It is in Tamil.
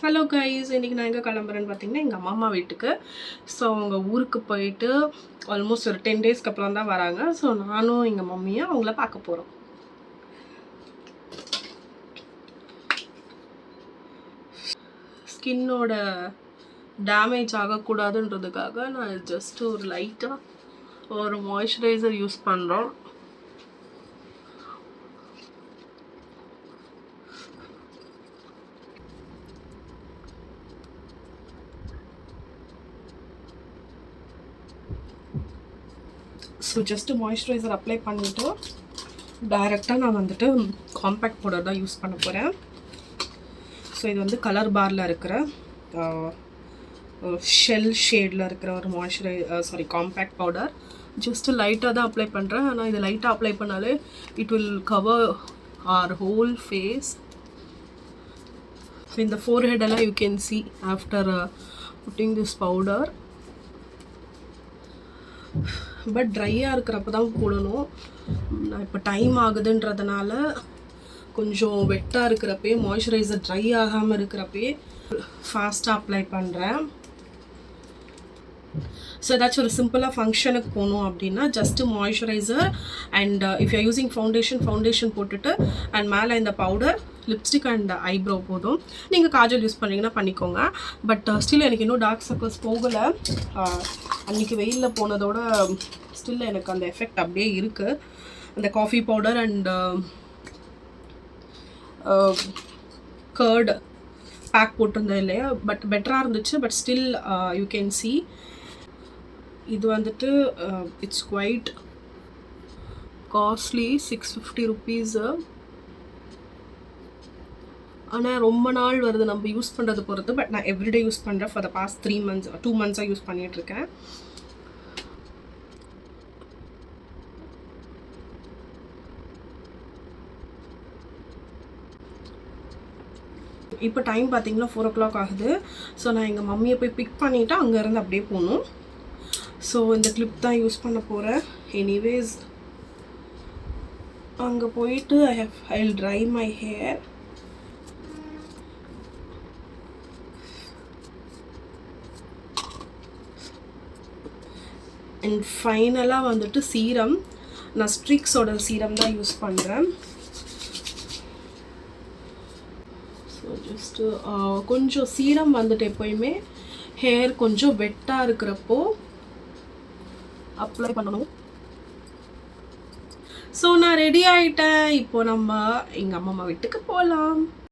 ஹலோ கைஸ், இன்றைக்கி நான் எங்கே கிளம்புறேன்னு பார்த்தீங்கன்னா எங்கள் அம்மா வீட்டுக்கு. ஸோ அவங்க ஊருக்கு போயிட்டு ஆல்மோஸ்ட் ஒரு 10 டேஸ்க்கு அப்புறம் தான் வராங்க. ஸோ நானும் எங்கள் மம்மியும் அவங்கள பார்க்க போகிறோம். ஸ்கின்னோட டேமேஜ் ஆகக்கூடாதுன்றதுக்காக நான் ஜஸ்ட்டு ஒரு லைட்டாக ஒரு மாய்ஸ்சரைசர் யூஸ் பண்ணுறோம். ஸோ ஜஸ்ட்டு மாய்ஸ்சரைசர் அப்ளை பண்ணிவிட்டு டைரெக்டாக நான் வந்துட்டு காம்பேக்ட் பவுடர் தான் யூஸ் பண்ண போகிறேன். ஸோ இது வந்து கலர் பாரில் இருக்கிற ஷெல் ஷேடில் இருக்கிற ஒரு காம்பேக்ட் பவுடர். ஜஸ்ட்டு லைட்டாக தான் அப்ளை பண்ணுறேன். ஆனால் இது லைட்டாக அப்ளை பண்ணாலே it will cover our whole face. So இந்த ஃபோர்ஹெடெல்லாம் you can see after putting this powder. But ட்ரையாக இருக்கிறப்ப தான் போடணும். நான் இப்போ டைம் ஆகுதுன்றதுனால கொஞ்சம் வெட்டாக இருக்கிறப்பே மாய்ஸ்சரைசர் ட்ரை ஆகாமல் இருக்கிறப்பே ஃபாஸ்ட்டாக அப்ளை பண்ணுறேன். ஸோ ஏதாச்சும் ஒரு சிம்பிளாக ஃபங்க்ஷனுக்கு போகணும் அப்படின்னா just moisturiser and if you using foundation போட்டுட்டு அண்ட் மேலே இந்த பவுடர், லிப்ஸ்டிக் அண்ட் ஐப்ரோ போதும். நீங்கள் காஜல் யூஸ் பண்ணிங்கன்னா பண்ணிக்கோங்க. பட் ஸ்டில் எனக்கு இன்னும் டார்க் சர்க்கிள்ஸ் போகலை. அன்றைக்கி வெயிலில் போனதோட ஸ்டில் எனக்கு அந்த எஃபெக்ட் அப்படியே இருக்குது. அந்த coffee powder and curd pack போட்டிருந்தேன் இல்லையா, பட் பெட்டராக இருந்துச்சு. But still you can see இது வந்துட்டு இட்ஸ் குவைட் காஸ்ட்லி, 650 ருபீஸு. ஆனால் ரொம்ப நாள் வருது நம்ம யூஸ் பண்ணுறது பொறுத்து. பட் நான் எவ்ரிடே யூஸ் பண்ணுறேன். For the past 2 months use பண்ணிகிட்ருக்கேன். இப்போ டைம் பார்த்தீங்கன்னா 4 o'clock ஆகுது. ஸோ நான் எங்கள் மம்மியை போய் பிக் பண்ணிவிட்டு அங்கேருந்து அப்படியே போகணும். ஸோ இந்த கிளிப் தான் யூஸ் பண்ண போகிறேன். எனிவேஸ் அங்கே போயிட்டு I will try my hair. And ஃபைனலாக வந்துட்டு சீரம், நான் ஸ்ட்ரிக்ஸோட சீரம் தான் யூஸ் பண்ணுறேன். ஸோ ஜஸ்ட்டு கொஞ்சம் சீரம் வந்துட்டு எப்போயுமே ஹேர் கொஞ்சம் வெட்டாக இருக்கிறப்போ அப்ளை பண்ணணும். ஸோ நான் ரெடி ஆகிட்டேன். இப்போ நம்ம எங்கள் அம்மா வீட்டுக்கு போகலாம்.